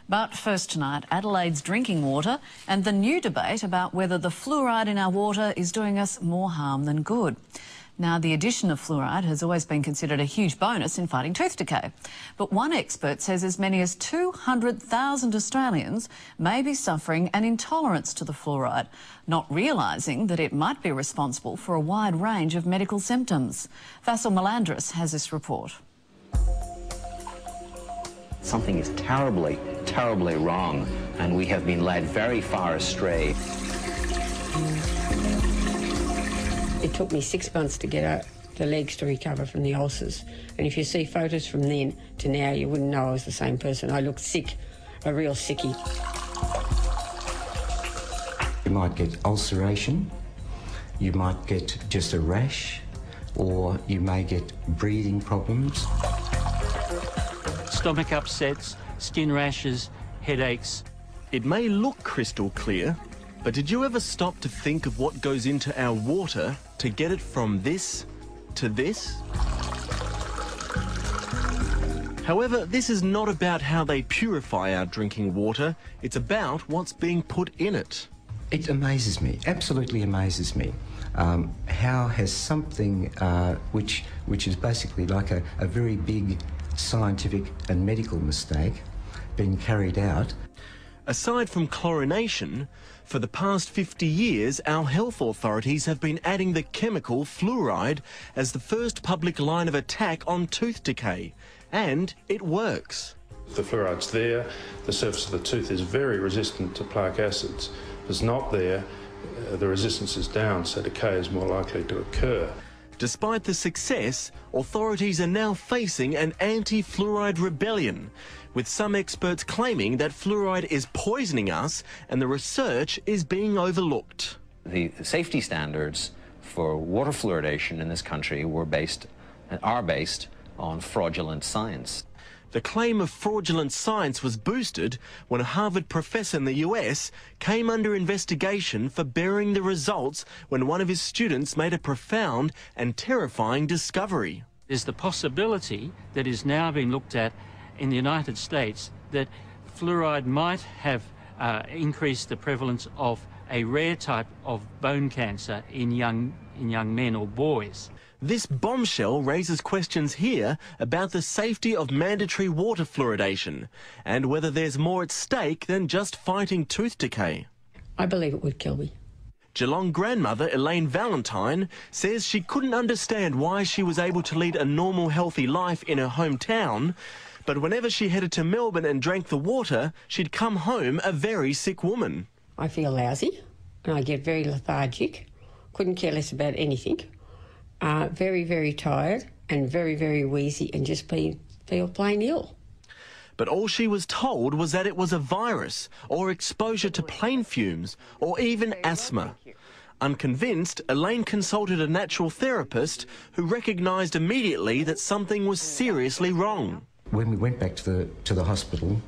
But first tonight, Adelaide's drinking water and the new debate about whether the fluoride in our water is doing us more harm than good. Now, the addition of fluoride has always been considered a huge bonus in fighting tooth decay. But one expert says as many as 200,000 Australians may be suffering an intolerance to the fluoride, not realising that it might be responsible for a wide range of medical symptoms. Vasil Melandris has this report. Something is terribly, terribly wrong, and we have been led very far astray. It took me 6 months to get the legs to recover from the ulcers. And if you see photos from then to now, you wouldn't know I was the same person. I looked sick, a real sickie. You might get ulceration, you might get just a rash, or you may get breathing problems. Stomach upsets, skin rashes, headaches. It may look crystal clear, but did you ever stop to think of what goes into our water to get it from this to this? However, this is not about how they purify our drinking water, it's about what's being put in it. It amazes me, absolutely amazes me. How has something which is basically like a very big scientific and medical mistake been carried out? Aside from chlorination, for the past 50 years, our health authorities have been adding the chemical fluoride as the first public line of attack on tooth decay. And it works. The fluoride's there, the surface of the tooth is very resistant to plaque acids. If it's not there, the resistance is down, so decay is more likely to occur. Despite the success, authorities are now facing an anti-fluoride rebellion, with some experts claiming that fluoride is poisoning us and the research is being overlooked. The safety standards for water fluoridation in this country are based on fraudulent science. The claim of fraudulent science was boosted when a Harvard professor in the US came under investigation for burying the results when one of his students made a profound and terrifying discovery. There's the possibility that is now being looked at in the United States that fluoride might have increased the prevalence of a rare type of bone cancer in young men or boys. This bombshell raises questions here about the safety of mandatory water fluoridation and whether there's more at stake than just fighting tooth decay. I believe it would kill me. Geelong grandmother Elaine Valentine says she couldn't understand why she was able to lead a normal, healthy life in her hometown, but whenever she headed to Melbourne and drank the water, she'd come home a very sick woman. I feel lousy and I get very lethargic, couldn't care less about anything. Very, very tired and very, very wheezy and just feel plain ill. But all she was told was that it was a virus or exposure to plane fumes or even asthma. Unconvinced, Elaine consulted a natural therapist who recognised immediately that something was seriously wrong. When we went back to the hospital,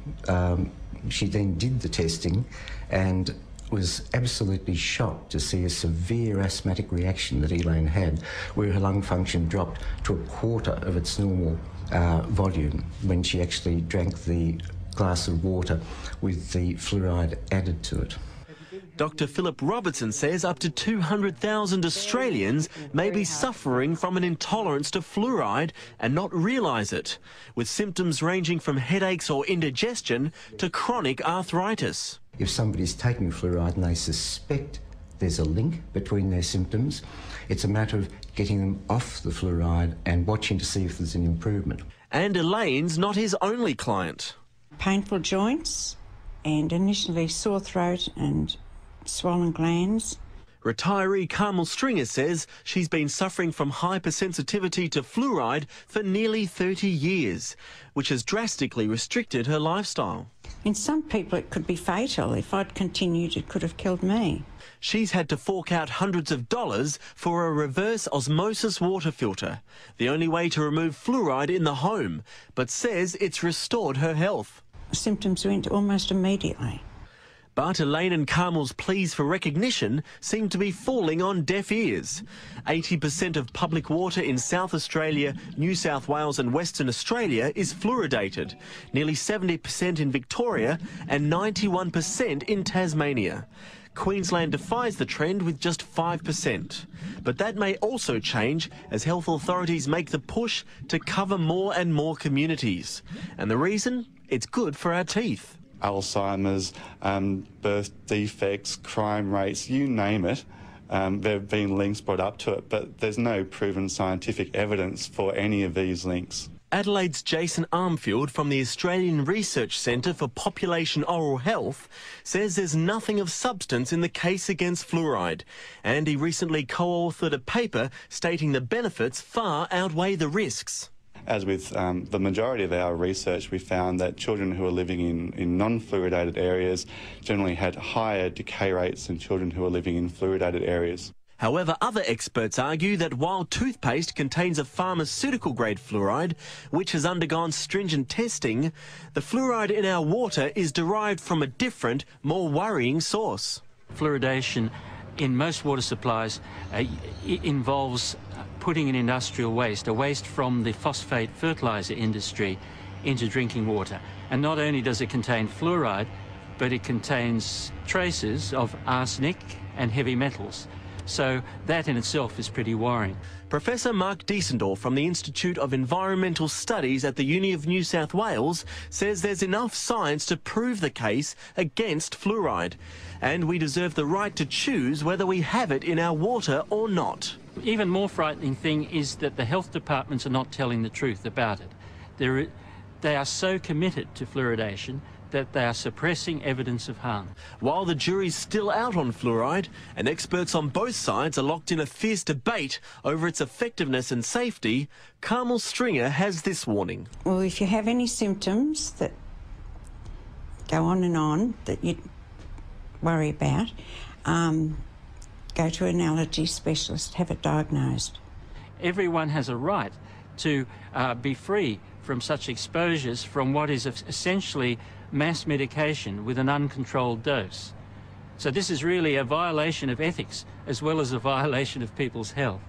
she then did the testing and was absolutely shocked to see a severe asthmatic reaction that Elaine had, where her lung function dropped to a quarter of its normal volume when she actually drank the glass of water with the fluoride added to it. Dr. Philip Robertson says up to 200,000 Australians may be suffering from an intolerance to fluoride and not realise it, with symptoms ranging from headaches or indigestion to chronic arthritis. If somebody's taking fluoride and they suspect there's a link between their symptoms, it's a matter of getting them off the fluoride and watching to see if there's an improvement. And Elaine's not his only client. Painful joints and initially sore throat and swollen glands. Retiree Carmel Stringer says she's been suffering from hypersensitivity to fluoride for nearly 30 years, which has drastically restricted her lifestyle. In some people it could be fatal. If I'd continued, it could have killed me. She's had to fork out hundreds of dollars for a reverse osmosis water filter, the only way to remove fluoride in the home, but says it's restored her health. Symptoms went almost immediately. But Elaine and Carmel's pleas for recognition seem to be falling on deaf ears. 80% of public water in South Australia, New South Wales and Western Australia is fluoridated, nearly 70% in Victoria and 91% in Tasmania. Queensland defies the trend with just 5%. But that may also change as health authorities make the push to cover more and more communities. And the reason? It's good for our teeth. Alzheimer's, birth defects, crime rates, you name it. There have been links brought up to it, but there's no proven scientific evidence for any of these links. Adelaide's Jason Armfield from the Australian Research Centre for Population Oral Health says there's nothing of substance in the case against fluoride, and he recently co-authored a paper stating the benefits far outweigh the risks. As with the majority of our research, we found that children who are living in non-fluoridated areas generally had higher decay rates than children who are living in fluoridated areas. However, other experts argue that while toothpaste contains a pharmaceutical-grade fluoride, which has undergone stringent testing, the fluoride in our water is derived from a different, more worrying source. Fluoridation in most water supplies involves putting in industrial waste, a waste from the phosphate fertiliser industry, into drinking water. And not only does it contain fluoride, but it contains traces of arsenic and heavy metals. So that in itself is pretty worrying. Professor Mark Diesendorf from the Institute of Environmental Studies at the Uni of New South Wales says there's enough science to prove the case against fluoride, and we deserve the right to choose whether we have it in our water or not. Even more frightening thing is that the health departments are not telling the truth about it. They are so committed to fluoridation that they are suppressing evidence of harm. While the jury's still out on fluoride, and experts on both sides are locked in a fierce debate over its effectiveness and safety, Carmel Stringer has this warning. Well, if you have any symptoms that go on that you worry about, go to an allergy specialist, have it diagnosed. Everyone has a right to be free from such exposures from what is essentially mass medication with an uncontrolled dose. So this is really a violation of ethics as well as a violation of people's health.